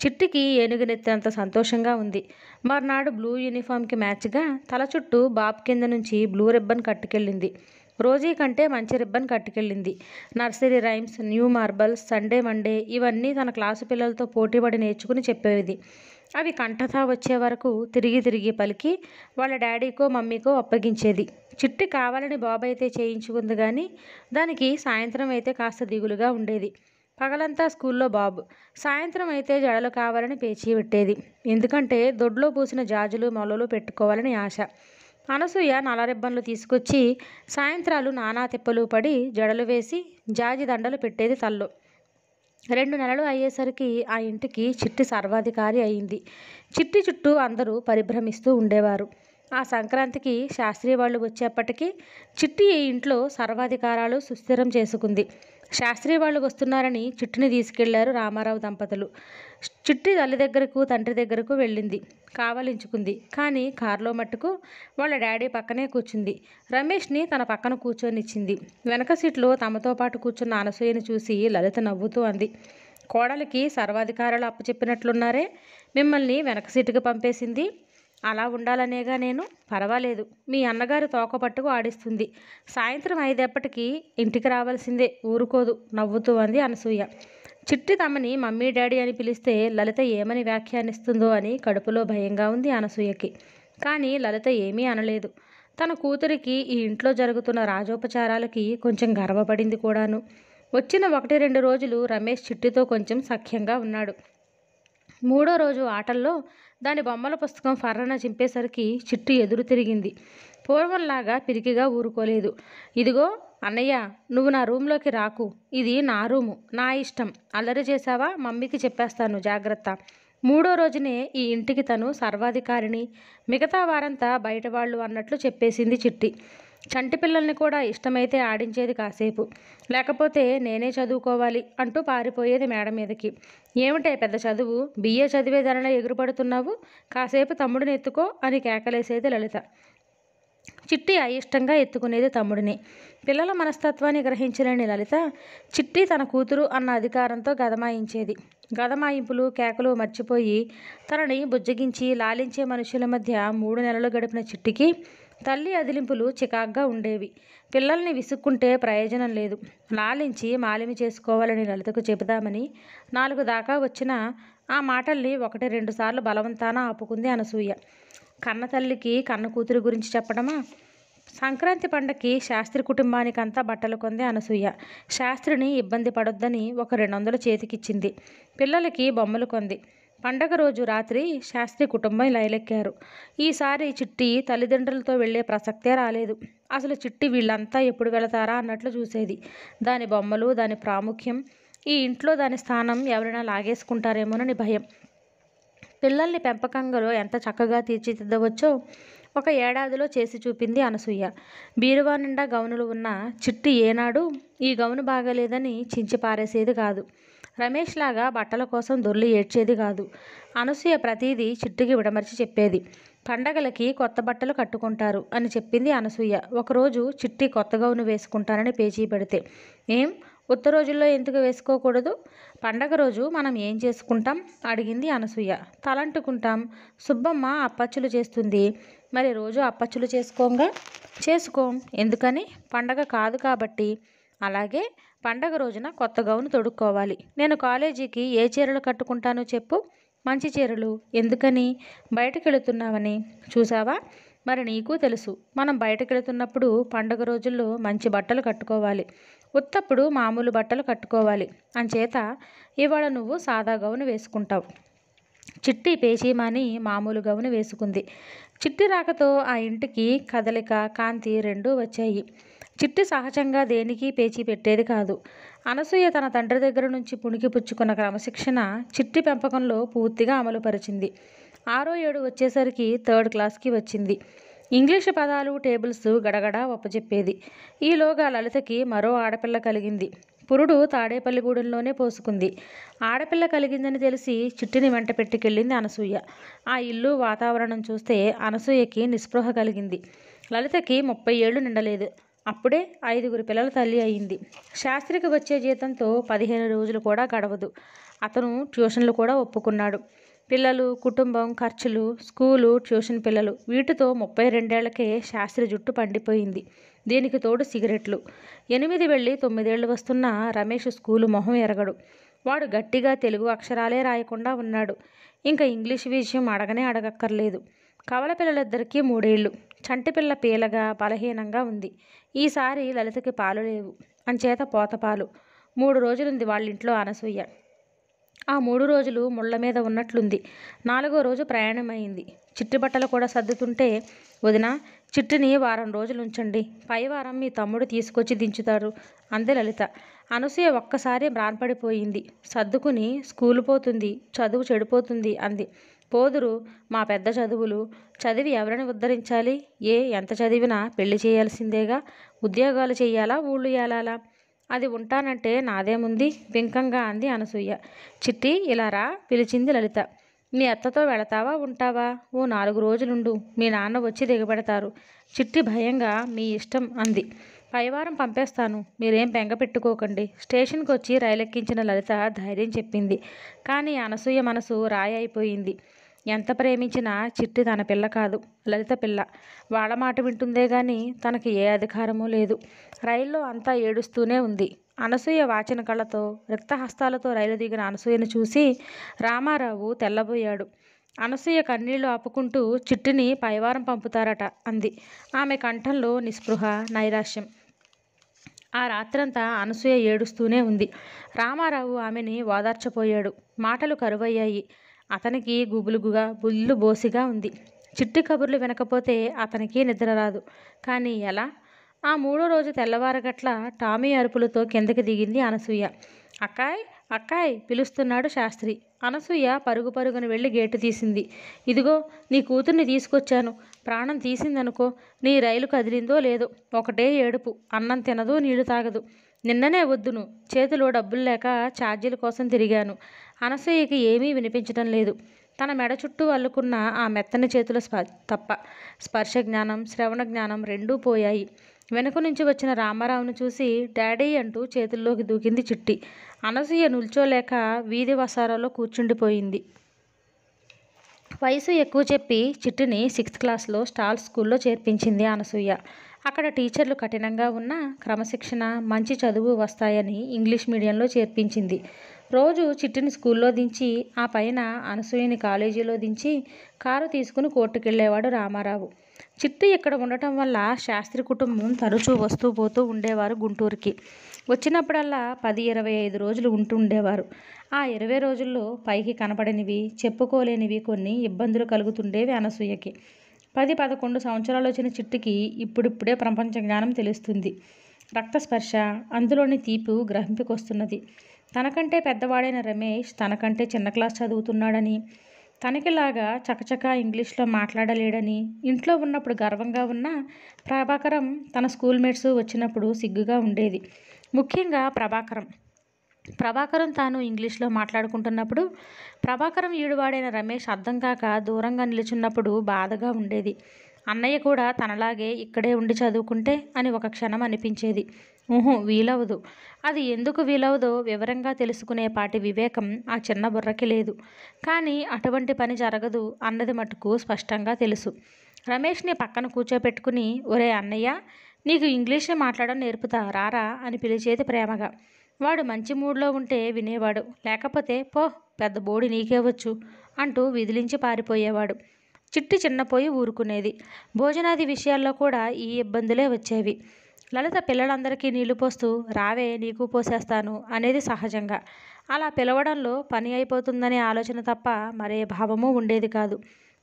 చిట్టికి ఏనుగునెత్తినంత సంతోషంగా ఉంది. మర్నాడు బ్లూ యూనిఫామ్కి మ్యాచ్గా తల చుట్టూ బాబు కింద నుంచి బ్లూ రిబ్బన్ కట్టుకెళ్ళింది. రోజీ కంటే మంచి రిబ్బన్ కట్టుకెళ్ళింది. Nursery rhymes, new marbles, Sunday Monday ఇవన్నీ తన క్లాసు పిల్లలతో పోటీపడి నేర్చుకుని చెప్పేది. అవి కంఠతా వచ్చే వరకు తిరిగి తిరిగి పలికి వాళ్ళ డాడీకో మమ్మీకో అప్పగించేది. చిట్టి కావాలని బాబు అయితే చేయించుకుంది కానీ దానికి సాయంత్రం అయితే కాస్త దిగులుగా ఉండేది. పగలంతా స్కూల్లో బాబు, సాయంత్రం అయితే జడలు కావాలని పేచీ పెట్టేది. ఎందుకంటే దొడ్లో పూసిన జాజులు మొలలు పెట్టుకోవాలని ఆశ. అనసూయ నల్ల రిబ్బన్లు తీసుకొచ్చి సాయంత్రాలు నానా తిప్పలు పడి జడలు వేసి జాజి దండలు పెట్టేది తల్లో. 2 నెలలు అయ్యేసరికి ఆ ఇంటికి చిట్టి సర్వాధికారి అయింది. చిట్టి చుట్టూ అందరూ పరిభ్రమిస్తూ ఉండేవారు. ఆ సంక్రాంతికి శాస్త్రి వాళ్ళు వచ్చేప్పటికీ చిట్టి ఈ ఇంట్లో సర్వాధికారాలు సుస్థిరం చేసుకుంది. శాస్త్రి వాళ్ళు వస్తున్నారని చిట్టిని తీసుకెళ్లారు రామారావు దంపతులు. చిట్టి తల్లి దగ్గరకు తండ్రి దగ్గరకు వెళ్ళింది, కావలించుకుంది. కానీ కారులో మట్టుకు వాళ్ళ డాడీ పక్కనే కూర్చుంది. రమేష్ని తన పక్కన కూర్చొనిచ్చింది. వెనక సీట్లో తమతో పాటు కూర్చున్న అనసూయని చూసి లలిత నవ్వుతూ అంది, కోడలికి సర్వాధికారాలు అప్పచెప్పినట్లున్నారే, మిమ్మల్ని వెనక సీటుకు పంపేసింది. అలా ఉండాలనేగా నేను. పర్వాలేదు, మీ అన్నగారి తోక పట్టుకు ఆడిస్తుంది. సాయంత్రం 5 ఇంటికి రావాల్సిందే, ఊరుకోదు నవ్వుతూ అంది అనసూయ. చిట్టి తమని మమ్మీ డాడీ అని పిలిస్తే లలిత ఏమని వ్యాఖ్యానిస్తుందో అని కడుపులో భయంగా ఉంది అనసూయకి. కానీ లలిత ఏమీ అనలేదు. తన కూతురికి ఈ ఇంట్లో జరుగుతున్న రాజోపచారాలకి కొంచెం గర్వపడింది కూడాను. వచ్చిన 1-2 రోజులు రమేష్ చిట్టితో కొంచెం సఖ్యంగా ఉన్నాడు. 3వ రోజు ఆటల్లో దాని బొమ్మల పుస్తకం ఫర్రన చింపేసరికి చిట్టి ఎదురు తిరిగింది. పూర్వంలాగా పిరికిగా ఊరుకోలేదు. ఇదిగో అన్నయ్య, నువ్వు నా రూంలోకి రాకు, ఇది నా రూము, నా ఇష్టం. అల్లరి చేశావా మమ్మీకి చెప్పేస్తాను, జాగ్రత్త. 3వ రోజునే ఈ ఇంటికి తను సర్వాధికారిని, మిగతా వారంతా బయట వాళ్ళు అన్నట్లు చెప్పేసింది చిట్టి. చంటి పిల్లల్ని కూడా ఇష్టమైతే ఆడించేది కాసేపు, లేకపోతే నేనే చదువుకోవాలి అంటూ పారిపోయేది మేడ మీదకి. ఏమిటే పెద్ద చదువు, బిఏ చదివేదానిలా ఎగురుపడుతున్నావు, కాసేపు తమ్ముడిని ఎత్తుకో అని కేకలేసేది లలిత. చిట్టి అయిష్టంగా ఎత్తుకునేది తమ్ముడిని. పిల్లల మనస్తత్వాన్ని గ్రహించలేని లలిత చిట్టి తన కూతురు అన్న అధికారంతో గదమాయించేది. గదమాయింపులు కేకలు మర్చిపోయి తనని బుజ్జగించి లాలించే మనుషుల మధ్య 3 నెలలు గడిపిన చిట్టికి తల్లి అదిలింపులు చికాగ్గా ఉండేవి. పిల్లల్ని విసుక్కుంటే ప్రయోజనం లేదు, లాలించి మాలిమి చేసుకోవాలని లలితకు చెబుదామని 4 దాకా వచ్చిన ఆ మాటల్ని 1-2 సార్లు బలవంతాన ఆపుకుంది అనసూయ. కన్న తల్లికి కన్న కూతురు గురించి చెప్పడమా? సంక్రాంతి పండగకి శాస్త్రి కుటుంబానికంతా బట్టలు కొంది అనసూయ. శాస్త్రిని ఇబ్బంది పడొద్దని ఒక 200 చేతికిచ్చింది. పిల్లలకి బొమ్మలు కొంది. పండగ రోజు రాత్రి శాస్త్రి కుటుంబం లైలెక్కారు. ఈసారి చిట్టి తల్లిదండ్రులతో వెళ్లే ప్రసక్తే రాలేదు. అసలు చిట్టి వీళ్ళంతా ఎప్పుడు వెళతారా అన్నట్లు చూసేది. దాని బొమ్మలు, దాని ప్రాముఖ్యం, ఈ ఇంట్లో దాని స్థానం ఎవరైనా లాగేసుకుంటారేమోనని భయం. పిల్లల్ని పెంపకంలో ఎంత చక్కగా తీర్చిదిద్దవచ్చో ఒక ఏడాదిలో చేసి చూపింది అనసూయ. బీరువా నిండా గౌనులు ఉన్న చిట్టి ఏనాడు ఈ గౌను బాగాలేదని చించి పారేసేది కాదు. రమేష్ లాగా బట్టల కోసం దొర్లి ఏడ్చేది కాదు. అనసూయ ప్రతిదీ చిట్టికి విడమర్చి చెప్పేది. పండగలకి కొత్త బట్టలు కట్టుకుంటారు అని చెప్పింది అనసూయ. ఒకరోజు చిట్టి కొత్త గౌను వేసుకుంటానని పేచీ పెడితే, ఏం ఉత్త రోజుల్లో ఎందుకు వేసుకోకూడదు? పండగ రోజు మనం ఏం చేసుకుంటాం అడిగింది అనసూయ. తలంటుకుంటాం. సుబ్బమ్మ అప్పచ్చులు చేస్తుంది. మరి రోజు అప్పచ్చులు చేసుకోంగా? చేసుకోం. ఎందుకని? పండగ కాదు కాబట్టి. అలాగే పండగ రోజున కొత్త గౌను తొడుక్కోవాలి. నేను కాలేజీకి ఏ చీరలు కట్టుకుంటానో చెప్పు. మంచి చీరలు. ఎందుకని? బయటకెళుతున్నావని. చూసావా? మరి నీకు తెలుసు, మనం బయటకెళుతున్నప్పుడు పండగ రోజుల్లో మంచి బట్టలు కట్టుకోవాలి. ఉత్తప్పుడు మామూలు బట్టలు కట్టుకోవాలి. అంచేత ఇవాళ నువ్వు సాదా గౌను వేసుకుంటావు. చిట్టి పేచీమాని మామూలు గౌను వేసుకుంది. చిట్టి రాకతో ఆ ఇంటికి కదలిక, కాంతి రెండూ వచ్చాయి. చిట్టి సహజంగా దేనికి పేచీ పెట్టేది కాదు. అనసూయ తన తండ్రి దగ్గర నుంచి పుణికి పుచ్చుకున్న క్రమశిక్షణ చిట్టి పెంపకంలో పూర్తిగా అమలుపరిచింది. 6వ ఏడు వచ్చేసరికి 3rd క్లాస్కి వచ్చింది. ఇంగ్లీషు పదాలు, టేబుల్స్ గడగడా ఒప్పచెప్పేది. ఈలోగా లలితకి మరో ఆడపిల్ల కలిగింది. పురుడు తాడేపల్లిగూడెంలోనే పోసుకుంది. ఆడపిల్ల కలిగిందని తెలిసి చిట్టిని వెంట పెట్టుకెళ్ళింది అనసూయ. ఆ ఇల్లు, వాతావరణం చూస్తే అనసూయకి నిస్పృహ కలిగింది. లలితకి 30 ఏళ్ళు నిండలేదు. అప్పుడే 5గురు పిల్లల తల్లి అయింది. శాస్త్రికి వచ్చే జీతంతో 15 రోజులు కూడా గడవదు. అతను ట్యూషన్లు కూడా ఒప్పుకున్నాడు. పిల్లలు, కుటుంబం, ఖర్చులు, స్కూలు, ట్యూషన్ పిల్లలు, వీటితో 32 ఏళ్లకే శాస్త్రి జుట్టు పండిపోయింది. దీనికి తోడు సిగరెట్లు. 8 వెళ్ళి 9 ఏళ్ళు వస్తున్నా రమేష్ స్కూలు మొహం ఎరగడు. వాడు గట్టిగా తెలుగు అక్షరాలే రాయకుండా ఉన్నాడు. ఇంకా ఇంగ్లీష్ విషయం అడగనే అడగక్కర్లేదు. కవల పిల్లలిద్దరికీ 3 ఏళ్ళు. చంటిపిల్ల పీలగా, బలహీనంగా ఉంది. ఈసారి లలితకి పాలు లేవు. అంచేత పోతపాలు. 3 రోజులుంది వాళ్ళింట్లో అనసూయ. ఆ 3 రోజులు ముళ్ళ మీద ఉన్నట్లుంది. 4వ రోజు ప్రయాణమైంది. చిట్టి బట్టలు కూడా సర్దుతుంటే, వదినా, చిట్టిని వారం రోజులు ఉంచండి. పై వారం మీ తమ్ముడు తీసుకొచ్చి దించుతారు అంది లలిత. అనసూయ ఒక్కసారి మ్రాన్పడిపోయింది. సర్దుకుని, స్కూలు పోతుంది, చదువు చెడిపోతుంది అంది. పోదురు, మా పెద్ద చదువులు. చదివి ఎవరిని ఉద్ధరించాలి? ఎంత చదివినా పెళ్లి చేయాల్సిందేగా. ఉద్యోగాలు చెయ్యాలా, ఊళ్ళు ఏలాలా? అది ఉంటానంటే నాదేముంది బింకంగా అంది అనసూయ. చిట్టి ఇలా రా పిలిచింది లలిత. మీ అత్తతో వెళతావా, ఉంటావా? ఓ 4 రోజులుండు. మీ నాన్న వచ్చి దిగబెడతారు. చిట్టి భయంగా మీ ఇష్టం అంది. పైవారం పంపేస్తాను. మీరేం బెంగ పెట్టుకోకండి. స్టేషన్కి వచ్చి రైలెక్కించిన లలిత ధైర్యం చెప్పింది. కానీ అనసూయ మనసు రాయి అయిపోయింది. ఎంత ప్రేమించినా చిట్టి తన పిల్ల కాదు, లలిత పిల్ల. వాళ్ళ మాట వింటుందే గాని తనకి ఏ అధికారమూ లేదు. రైల్లో అంతా ఏడుస్తూనే ఉంది. అనసూయ వాచిన కళ్ళతో, రిక్తహస్తాలతో రైలు దిగిన అనసూయను చూసి రామారావు తెల్లబోయాడు. అనసూయ కన్నీళ్లు ఆపుకుంటూ చిట్టిని పైవారం పంపుతారట అంది. ఆమె కంఠంలో నిస్పృహ, నైరాశ్యం. ఆ రాత్రంతా అనసూయ ఏడుస్తూనే ఉంది. రామారావు ఆమెని ఓదార్చపోయాడు. మాటలు కరువయ్యాయి. అతనికి గుబులుగుగా, బుల్లు బోసిగా ఉంది. చిట్టి కబుర్లు వినకపోతే అతనికి నిద్ర రాదు. కానీ ఎలా? ఆ 3వ రోజు తెల్లవారగట్ల టామీ అరుపులతో కిందకి దిగింది అనసూయ. అక్కాయ్, అక్కాయ్ పిలుస్తున్నాడు శాస్త్రి. అనసూయ పరుగు పరుగున వెళ్ళి గేటు తీసింది. ఇదిగో నీ కూతుర్ని తీసుకొచ్చాను. ప్రాణం తీసిందనుకో. నీ రైలు కదిలిందో లేదో, ఒకటే ఏడుపు. అన్నం తినదు, నీళ్లు తాగదు. నిన్ననే వద్దును. చేతిలో డబ్బులు లేక ఛార్జీల కోసం తిరిగాను. అనసూయకి ఏమీ వినిపించడం లేదు. తన మెడ చుట్టూ అల్లుకున్న ఆ మెత్తని చేతుల తప్ప స్పర్శ జ్ఞానం, శ్రవణ జ్ఞానం రెండూ పోయాయి. వెనుక నుంచి వచ్చిన రామారావును చూసి డాడీ అంటూ చేతుల్లోకి దూకింది చిట్టి. అనసూయ నిల్చోలేక వీధి వసారాలో కూర్చుండిపోయింది. వయసు ఎక్కువ చెప్పి చిట్టిని 6th క్లాస్లో స్టాల్ స్కూల్లో చేర్పించింది అనసూయ. అక్కడ టీచర్లు కఠినంగా ఉన్న క్రమశిక్షణ, మంచి చదువు వస్తాయని ఇంగ్లీష్ మీడియంలో చేర్పించింది. రోజు చిట్టిని స్కూల్లో దించి ఆ పైన అనసూయని కాలేజీలో దించి కారు తీసుకుని కోర్టుకెళ్ళేవాడు రామారావు. చిట్టి ఇక్కడ ఉండటం వల్ల శాస్త్రి కుటుంబం తరచూ వస్తూ పోతూ ఉండేవారు గుంటూరుకి. వచ్చినప్పుడల్లా 10-25 రోజులు ఉంటుండేవారు. ఆ 20 రోజుల్లో పైకి కనపడనివి, చెప్పుకోలేనివి కొన్ని ఇబ్బందులు కలుగుతుండేవి అనసూయకి. 10-11 సంవత్సరాలొచ్చిన చిట్టికి ఇప్పుడిప్పుడే ప్రపంచ జ్ఞానం తెలుస్తుంది. రక్తస్పర్శ, అందులోని తీపి గ్రహింపుకొస్తున్నది. తనకంటే పెద్దవాడైన రమేష్ తనకంటే చిన్న క్లాస్ చదువుతున్నాడని, తనకిలాగా చకచకా ఇంగ్లీష్లో మాట్లాడలేడని ఇంట్లో ఉన్నప్పుడు గర్వంగా ఉన్న ప్రభాకరం తన స్కూల్మేట్స్ వచ్చినప్పుడు సిగ్గుగా ఉండేది. ముఖ్యంగా ప్రభాకరం తాను ఇంగ్లీష్లో మాట్లాడుకుంటున్నప్పుడు ప్రభాకరం ఈడువాడైన రమేష్ అర్థం కాక దూరంగా నిలుచున్నప్పుడు బాధగా ఉండేది. అన్నయ్య కూడా తనలాగే ఇక్కడే ఉండి చదువుకుంటే అని ఒక క్షణం అనిపించేది. వీలవదు. అది ఎందుకు వీలవదో వివరంగా తెలుసుకునే పాటి వివేకం ఆ చిన్న బుర్రకి లేదు. కానీ అటువంటి పని జరగదు అన్నది మటుకు స్పష్టంగా తెలుసు. రమేష్ని పక్కన కూర్చోపెట్టుకుని, ఒరే అన్నయ్య, నీకు ఇంగ్లీషే మాట్లాడడం నేర్పుతా రారా అని పిలిచేది ప్రేమగా. వాడు మంచి మూడ్లో ఉంటే వినేవాడు, లేకపోతే పో పెద్ద బోడి నీకే వచ్చు అంటూ విదిలించి పారిపోయేవాడు. చిట్టి చిన్నపోయి ఊరుకునేది. భోజనాది విషయాల్లో కూడా ఈ ఇబ్బందులే వచ్చేవి. లలిత పిల్లలందరికీ నీళ్లు పోస్తూ రావే నీకు పోసేస్తాను అనేది సహజంగా. అలా పిలవడంలో పని అయిపోతుందనే ఆలోచన తప్ప మరే భావమూ ఉండేది కాదు.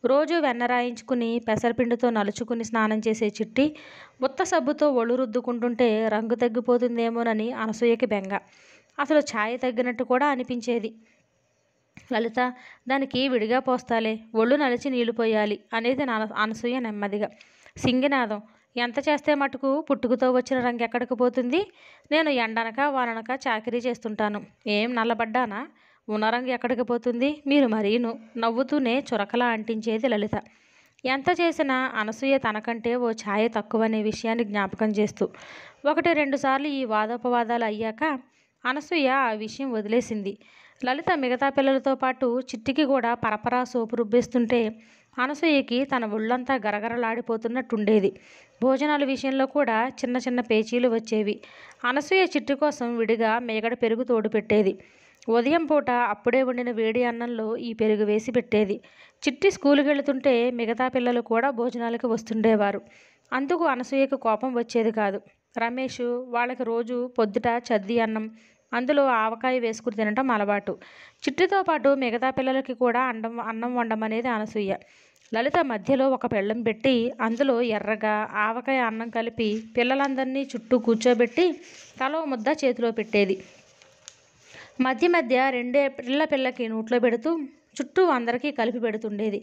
రోజు వెన్న రాయించుకుని పెసరపిండితో నలుచుకుని స్నానం చేసే చిట్టి ఉత్త సబ్బుతో ఒళ్ళు రుద్దుకుంటుంటే రంగు తగ్గిపోతుందేమోనని అనసూయకి బెంగ. అసలు ఛాయ తగ్గినట్టు కూడా అనిపించేది. లలిత, దానికి విడిగా పోస్తాలే, ఒళ్ళు నలిచి నీళ్లు పోయాలి అనేది అనసూయ నెమ్మదిగా. సింగినాదం, ఎంత చేస్తే మటుకు పుట్టుకతో వచ్చిన రంగు ఎక్కడికి పోతుంది? నేను ఎండనక వాననక చాకిరీ చేస్తుంటాను. ఏం నల్లబడ్డానా? ఉన్న రంగు ఎక్కడికి పోతుంది? మీరు మరీను నవ్వుతూనే చురకలా అంటించేది లలిత. ఎంత చేసినా అనసూయ తనకంటే ఓ ఛాయ తక్కువనే విషయాన్ని జ్ఞాపకం చేస్తూ 1-2 సార్లు ఈ వాదోపవాదాలు అయ్యాక అనసూయ ఆ విషయం వదిలేసింది. లలిత మిగతా పిల్లలతో పాటు చిట్టికి కూడా పరపరా సోపు రుబ్బిస్తుంటే అనసూయకి తన ఒళ్ళంతా గరగరలాడిపోతున్నట్టుండేది. భోజనాల విషయంలో కూడా చిన్న చిన్న పేచీలు వచ్చేవి. అనసూయ చిట్టి కోసం విడిగా మేగడ పెరుగు తోడు పెట్టేది. ఉదయం పూట అప్పుడే వండిన వేడి అన్నంలో ఈ పెరుగు వేసి పెట్టేది. చిట్టి స్కూలుకి వెళుతుంటే మిగతా పిల్లలు కూడా భోజనాలకు వస్తుండేవారు. అందుకు అనసూయకు కోపం వచ్చేది కాదు. రమేష్ వాళ్ళకి రోజు పొద్దుట చద్ది అన్నం, అందులో ఆవకాయ వేసుకుని తినటం అలవాటు. చిట్టితో పాటు మిగతా పిల్లలకి కూడా అన్నం వండమనేది అనసూయ. లలిత మధ్యలో ఒక పెళ్ళం పెట్టి అందులో ఎర్రగా ఆవకాయ అన్నం కలిపి పిల్లలందరినీ చుట్టూ కూర్చోబెట్టి తలో ముద్ద చేతిలో పెట్టేది. మధ్య మధ్య 2 పిల్లకి నోట్లో పెడుతూ చుట్టూ అందరికీ కలిపి పెడుతుండేది.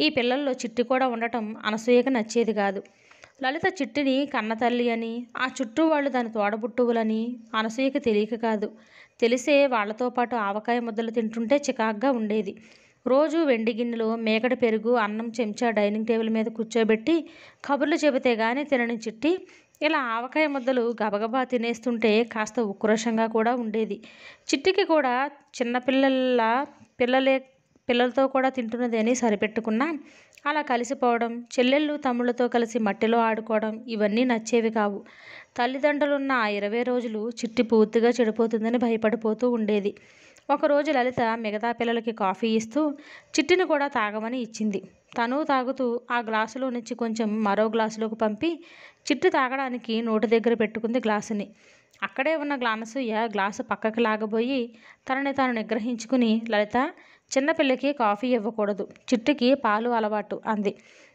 ఈ పిల్లల్లో చిట్టి కూడా ఉండటం అనసూయకు నచ్చేది కాదు. లలిత చిట్టిని కన్నతల్లి అని, ఆ చుట్టూ వాళ్ళు దాని తోడబుట్టువులని అనసూయకి తెలియక కాదు. తెలిసే వాళ్లతో పాటు ఆవకాయ ముద్దలు తింటుంటే చికాగ్గా ఉండేది. రోజు వెండి గిన్నెలో మేకడ పెరుగు అన్నం చెంచా డైనింగ్ టేబుల్ మీద కూర్చోబెట్టి కబుర్లు చెబితే గానీ తినని చిట్టి ఇలా ఆవకాయ ముద్దలు గబగబా తినేస్తుంటే కాస్త ఉక్రోషంగా కూడా ఉండేది. చిట్టికి కూడా పిల్లలతో కూడా తింటున్నది అని సరిపెట్టుకున్నా అలా కలిసిపోవడం, చెల్లెళ్ళు తమ్ముళ్ళతో కలిసి మట్టిలో ఆడుకోవడం ఇవన్నీ నచ్చేవి కావు. తల్లిదండ్రులున్న ఆ 20 రోజులు చిట్టి పూర్తిగా చెడిపోతుందని భయపడిపోతూ ఉండేది. ఒకరోజు లలిత మిగతా పిల్లలకి కాఫీ ఇస్తూ చిట్టిని కూడా తాగమని ఇచ్చింది. తను తాగుతూ ఆ గ్లాసులో నుంచి కొంచెం మరో గ్లాసులోకి పంపి చిట్టి తాగడానికి నోటి దగ్గర పెట్టుకుంది గ్లాసుని. అక్కడే ఉన్న అనసూయ గ్లాసు పక్కకి లాగబోయి తనని తాను నిగ్రహించుకుని, లలిత, చిన్నపిల్లకి కాఫీ ఇవ్వకూడదు, చిట్టికి పాలు అలవాటు అంది.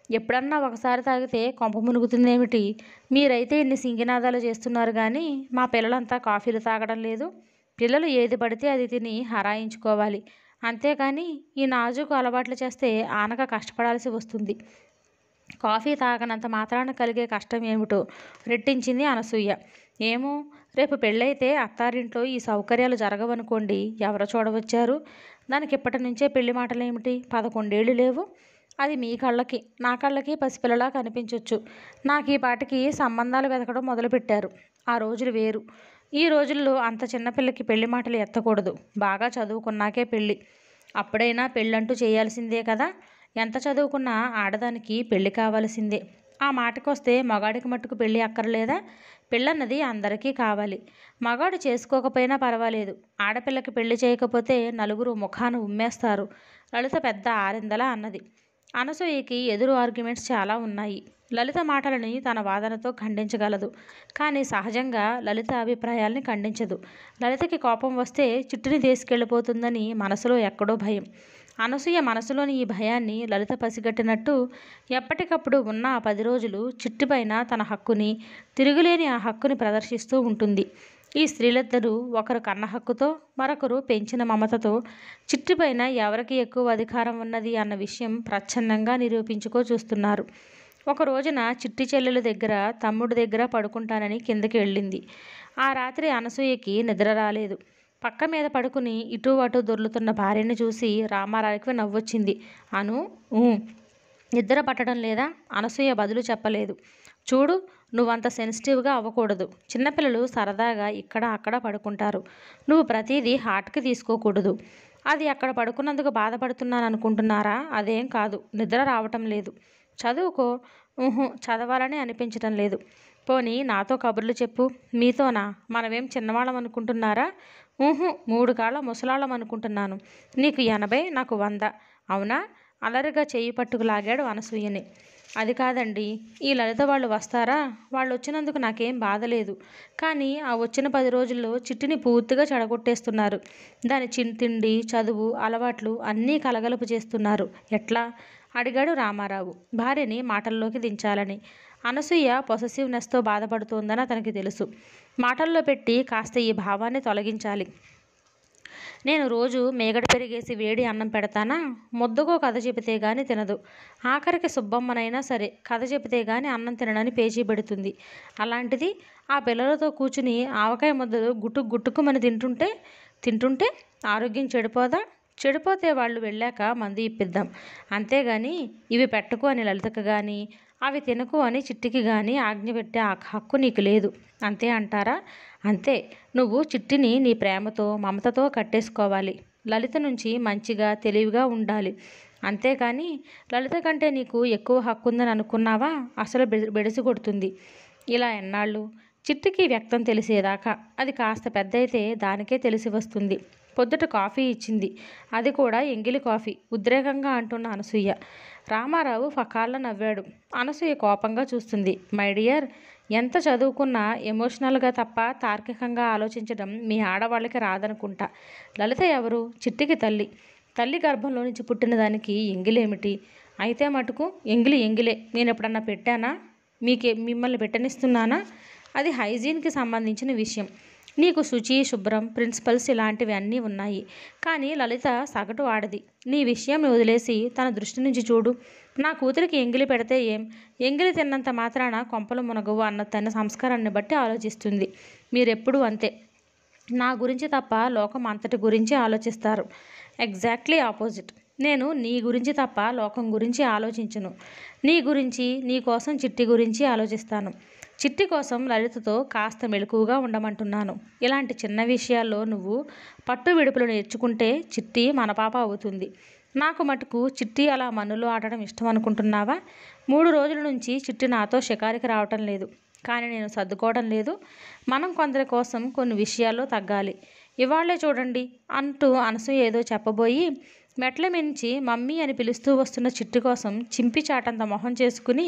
ఎప్పుడన్నా ఒకసారి తాగితే కొంప మునుగుతుందేమిటి? మీరైతే ఇన్ని సింగినాదాలు చేస్తున్నారు కానీ మా పిల్లలంతా కాఫీలు తాగడం లేదు. పిల్లలు ఏది పడితే అది తిని హరాయించుకోవాలి. అంతేకాని ఈ నాజూకు అలవాట్లు చేస్తే ఆనక కష్టపడాల్సి వస్తుంది. కాఫీ తాగనంత మాత్రాన కలిగే కష్టం ఏమిటో రెట్టించింది అనసూయ. ఏమో, రేపు పెళ్ళైతే అత్తారింట్లో ఈ సౌకర్యాలు జరగవనుకోండి, ఎవరు చూడవచ్చారు? దానికి ఇప్పటి నుంచే పెళ్లి మాటలేమిటి? 11 ఏళ్ళు లేవు. అది మీ కళ్ళకి, నా కళ్ళకి పసిపిల్లలా కనిపించవచ్చు. నాకు ఈ పాటికి సంబంధాలు వెతకడం మొదలుపెట్టారు. ఆ రోజులు వేరు. ఈ రోజుల్లో అంత చిన్నపిల్లకి పెళ్లి మాటలు ఎత్తకూడదు. బాగా చదువుకున్నాకే పెళ్ళి. అప్పుడైనా పెళ్ళంటూ చేయాల్సిందే కదా. ఎంత చదువుకున్నా ఆడదానికి పెళ్ళి కావాల్సిందే. ఆ మాటకొస్తే మగాడికి మట్టుకు పెళ్ళి అక్కర్లేదా? పెళ్ళన్నది అందరికీ కావాలి. మగాడు చేసుకోకపోయినా పర్వాలేదు. ఆడపిల్లకి పెళ్లి చేయకపోతే నలుగురు ముఖాన ఉమ్మేస్తారు. లలిత పెద్ద ఆరిందలా అన్నది. అనసూయకి ఎదురు ఆర్గ్యుమెంట్స్ చాలా ఉన్నాయి. లలిత మాటలని తన వాదనతో ఖండించగలదు. కానీ సహజంగా లలిత అభిప్రాయాల్ని ఖండించదు. లలితకి కోపం వస్తే చిట్టిని తీసుకెళ్ళిపోతుందని మనసులో ఎక్కడో భయం. అనసూయ మనసులోని ఈ భయాన్ని లలిత పసిగట్టినట్టు ఎప్పటికప్పుడు ఉన్న ఆ 10 రోజులు చిట్టిపైన తన హక్కుని, తిరుగులేని ఆ హక్కుని ప్రదర్శిస్తూ ఉంటుంది. ఈ స్త్రీలిద్దరూ ఒకరు కన్న హక్కుతో, మరొకరు పెంచిన మమతతో చిట్టిపైన ఎవరికి ఎక్కువ అధికారం ఉన్నది అన్న విషయం ప్రచ్ఛన్నంగా నిరూపించుకో చూస్తున్నారు. ఒక రోజున చిట్టి చెల్లెల దగ్గర, తమ్ముడి దగ్గర పడుకుంటానని కిందకి వెళ్ళింది. ఆ రాత్రి అనసూయకి నిద్ర రాలేదు. పక్క మీద పడుకుని ఇటూ అటూ దొర్లుతున్న భార్యని చూసి రామారావుకి నవ్వొచ్చింది. అను, ఊ, నిద్ర పట్టడం లేదా? అనసూయ బదులు చెప్పలేదు. చూడు, నువ్వంత సెన్సిటివ్గా అవ్వకూడదు. చిన్నపిల్లలు సరదాగా ఇక్కడ అక్కడ పడుకుంటారు. నువ్వు ప్రతిదీ హార్ట్కి తీసుకోకూడదు. అది అక్కడ పడుకున్నందుకు బాధపడుతున్నాను అనుకుంటున్నారా? అదేం కాదు. నిద్ర రావటం లేదు. చదువుకో. చదవాలని అనిపించటం లేదు. పోనీ నాతో కబుర్లు చెప్పు. మీతోనా? మనమేం చిన్నవాళ్ళం అనుకుంటున్నారా? 3 కాళ్ళ ముసలాళ్ళం అనుకుంటున్నాను. నీకు 80, నాకు 100. అవునా? అలరిగా చెయ్యి పట్టుకు లాగాడు అనసూయని. అది కాదండి, ఈ లలిత వాళ్ళు వస్తారా? వాళ్ళు వచ్చినందుకు నాకేం బాధలేదు. కానీ ఆ వచ్చిన 10 రోజుల్లో చిట్టిని పూర్తిగా చెడగొట్టేస్తున్నారు. దాని తిండి, చదువు, అలవాట్లు అన్నీ కలగలుపు చేస్తున్నారు. ఎట్లా? అడిగాడు రామారావు, భార్యని మాటల్లోకి దించాలని. అనసూయ పొసెసివ్నెస్తో బాధపడుతోందని అతనికి తెలుసు. మాటల్లో పెట్టి కాస్త ఈ భావాన్ని తొలగించాలి. నేను రోజు మేగడ పెరిగేసి వేడి అన్నం పెడతానా? ముద్దకో కథ చెబితే గాని తినదు. ఆఖరికి సుబ్బమ్మనైనా సరే కథ చెబితే గాని అన్నం తిననని పేచీ పెడుతుంది. అలాంటిది ఆ పిల్లలతో కూర్చుని ఆవకాయ ముద్దలు గుట్టుకుమని తింటుంటే ఆరోగ్యం చెడిపోదా? చెడిపోతే వాళ్ళు వెళ్ళాక మందు ఇప్పిద్దాం. అంతేగాని ఇవి పెట్టుకో అని లలితకు కానీ, అవి తినకు అని చిట్టికి కానీ ఆజ్ఞ పెట్టే హక్కు నీకు లేదు. అంతే అంటారా? అంతే. నువ్వు చిట్టిని నీ ప్రేమతో, మమతతో కట్టేసుకోవాలి. లలిత నుంచి మంచిగా, తెలివిగా ఉండాలి. అంతేకాని లలిత కంటే నీకు ఎక్కువ హక్కు ఉందని అనుకున్నావా? అసలు బెడిసి కొడుతుంది. ఇలా ఎన్నాళ్ళు? చిట్టికి వ్యక్తం తెలిసేదాకా. అది కాస్త పెద్దయితే దానికే తెలిసి వస్తుంది. పొద్దుట కాఫీ ఇచ్చింది. అది కూడా ఎంగిలి కాఫీ, ఉద్రేకంగా అంటున్న అనసూయ. రామారావు ఫకాళ్ళ నవ్వాడు. అనసూయ కోపంగా చూస్తుంది. మై డియర్, ఎంత చదువుకున్నా ఎమోషనల్గా తప్ప తార్కికంగా ఆలోచించడం మీ ఆడవాళ్ళకి రాదనుకుంటా. లలిత ఎవరు? చిట్టికి తల్లి. తల్లి గర్భంలో నుంచి పుట్టిన దానికి ఎంగిలేమిటి? అయితే మటుకు ఎంగిలే. నేను ఎప్పుడన్నా పెట్టానా? మిమ్మల్ని పెట్టనిస్తున్నానా? అది హైజీన్కి సంబంధించిన విషయం. నీకు శుచి, శుభ్రం, ప్రిన్సిపల్స్ ఇలాంటివి అన్నీ ఉన్నాయి. కానీ లలిత సగటు ఆడది. నీ విషయం వదిలేసి తన దృష్టి నుంచి చూడు. నా కూతురికి ఎంగిలి పెడితే ఏం? ఎంగిలి తిన్నంత మాత్రాన కొంపలు మునగవు అన్న తన సంస్కారాన్ని బట్టి ఆలోచిస్తుంది. మీరెప్పుడూ అంతే. నా గురించి తప్ప లోకం అంతటి గురించి ఆలోచిస్తారు. Exactly opposite. నేను నీ గురించి తప్ప లోకం గురించి ఆలోచించను. నీ గురించి, నీ కోసం చిట్టి గురించి ఆలోచిస్తాను. చిట్టి కోసం లలితతో కాస్త మెలకువగా ఉండమంటున్నాను. ఇలాంటి చిన్న విషయాల్లో నువ్వు పట్టు విడుపులు నేర్చుకుంటే చిట్టి మన పాప అవుతుంది. నాకు మటుకు చిట్టి అలా మన్నులో ఆడటం ఇష్టం అనుకుంటున్నావా? 3 రోజుల నుంచి చిట్టి నాతో షికారికి రావటం లేదు. కానీ నేను సర్దుకోవడం లేదు. మనం కొందరి కోసం కొన్ని విషయాల్లో తగ్గాలి. ఇవాళ్లే చూడండి అంటూ అనసూయ ఏదో చెప్పబోయి మెట్ల మించి మమ్మీ అని పిలుస్తూ వస్తున్న చిట్టి కోసం చింపి చాటంత మొహం చేసుకుని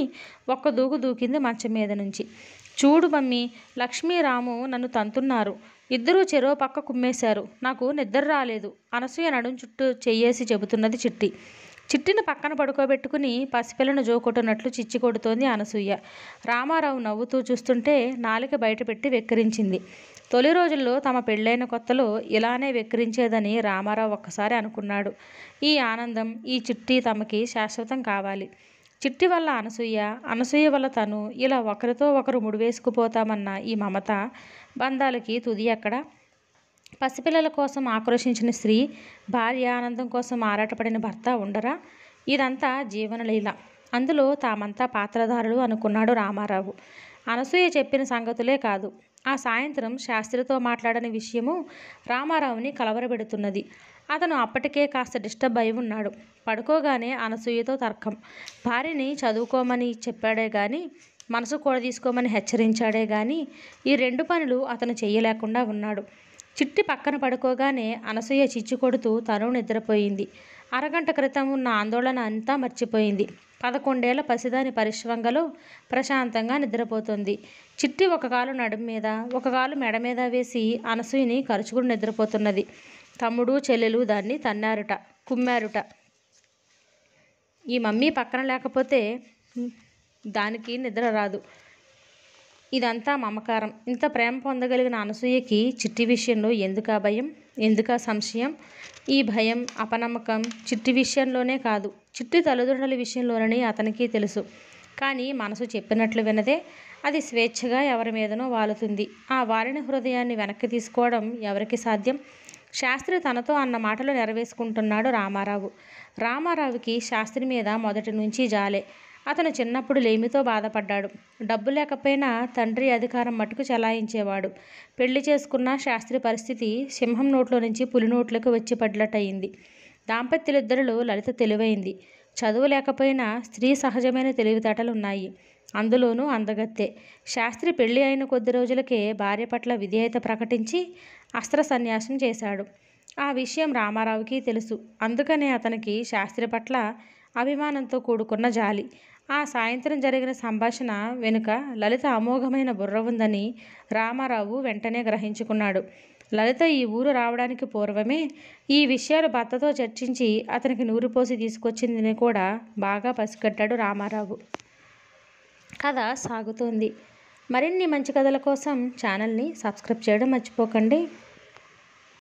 ఒక్క దూకు దూకింది మంచం మీద నుంచి. చూడు మమ్మీ, లక్ష్మీ, రాము నన్ను తంతున్నారు. ఇద్దరూ చెరో పక్క కుమ్మేశారు. నాకు నిద్ర రాలేదు. అనసూయ నడుం చుట్టూ చెయ్యేసి చెబుతున్నది చిట్టి. చిట్టిని పక్కన పడుకోబెట్టుకుని పసిపిల్లను జోకొట్టున్నట్లు చిచ్చి కొడుతోంది అనసూయ. రామారావు నవ్వుతూ చూస్తుంటే నాలిక బయటపెట్టి వెక్కిరించింది. తొలి రోజుల్లో తమ పెళ్ళైన కొత్తలో ఇలానే వెక్కిరించేదని రామారావు ఒక్కసారి అనుకున్నాడు. ఈ ఆనందం, ఈ చిట్టి తమకి శాశ్వతం కావాలి. చిట్టి వల్ల అనసూయ, అనసూయ వల్ల తను, ఇలా ఒకరితో ఒకరు ముడివేసుకుపోతామన్న ఈ మమత బంధాలకి తుది ఎక్కడ? పసిపిల్లల కోసం ఆక్రోశించిన స్త్రీ, భార్య ఆనందం కోసం ఆరాటపడిన భర్త ఉండరా? ఇదంతా జీవనలీల. అందులో తామంతా పాత్రధారులు అనుకున్నాడు రామారావు. అనసూయ చెప్పిన సంగతులే కాదు, ఆ సాయంత్రం శాస్త్రితో మాట్లాడని విషయము రామారావుని కలవరపెడుతున్నది. అతను అప్పటికే కాస్త డిస్టర్బ్ అయి ఉన్నాడు. పడుకోగానే అనసూయతో తర్కం. భార్యని చదువుకోమని చెప్పాడే గాని, మనసు కూడా తీసుకోమని హెచ్చరించాడే గాని ఈ 2 పనులు అతను చెయ్యలేకుండా ఉన్నాడు. చిట్టి పక్కన పడుకోగానే అనసూయ చిచ్చు కొడుతూ తను నిద్రపోయింది. అరగంట క్రితం ఉన్న ఆందోళన అంతా మర్చిపోయింది. 11 ఏళ్ల పసిదాని పరిశ్వంగలో ప్రశాంతంగా నిద్రపోతుంది. చిట్టి ఒక కాలు నడుము మీద, ఒక కాలు మెడ మీద వేసి అనసూయని కరుచుకుని నిద్రపోతున్నది. తమ్ముడు చెల్లెలు దాన్ని తన్నారుట, కుమ్మారుట. ఈ మమ్మీ పక్కన లేకపోతే దానికి నిద్ర రాదు. ఇదంతా మమకారం. ఇంత ప్రేమ పొందగలిగిన అనసూయకి చిట్టి విషయంలో ఎందుకా భయం, ఎందుకా సంశయం? ఈ భయం, అపనమ్మకం చిట్టి విషయంలోనే కాదు, చిట్టి తల్లిదండ్రుల విషయంలోనని అతనికి తెలుసు. కానీ మనసు చెప్పినట్లు వినదే. అది స్వేచ్ఛగా ఎవరి మీదనో వాలుతుంది. ఆ వాలిన హృదయాన్ని వెనక్కి తీసుకోవడం ఎవరికి సాధ్యం? శాస్త్రి తనతో అన్న మాటలు నెరవేర్చుకుంటున్నాడు రామారావు. రామారావుకి శాస్త్రి మీద మొదటి నుంచి జాలే. అతను చిన్నప్పుడు లేమితో బాధపడ్డాడు. డబ్బు లేకపోయినా తండ్రి అధికారం మట్టుకు చెలాయించేవాడు. పెళ్లి చేసుకున్న శాస్త్రి పరిస్థితి సింహం నోట్లో నుంచి పులి నోట్లోకి వచ్చి పడ్లటయింది. దాంపత్యులిద్దరిలో లలిత తెలివైంది. చదువు లేకపోయినా స్త్రీ సహజమైన తెలివితేటలున్నాయి. అందులోనూ అందగత్తే. శాస్త్రి పెళ్లి అయిన కొద్ది రోజులకే భార్య పట్ల విధేయత ప్రకటించి అస్త్ర సన్యాసం చేశాడు. ఆ విషయం రామారావుకి తెలుసు. అందుకనే అతనికి శాస్త్రి పట్ల అభిమానంతో కూడుకున్న జాలి. ఆ సాయంత్రం జరిగిన సంభాషణ వెనుక లలిత అమోఘమైన బుర్ర ఉందని రామారావు వెంటనే గ్రహించుకున్నాడు. లలిత ఈ ఊరు రావడానికి పూర్వమే ఈ విషయాలు భర్తతో చర్చించి అతనికి నూరిపోసి తీసుకొచ్చిందని కూడా బాగా పసిగట్టాడు రామారావు. కథ సాగుతోంది. మరిన్ని మంచి కథల కోసం ఛానల్ని సబ్స్క్రైబ్ చేయడం మర్చిపోకండి.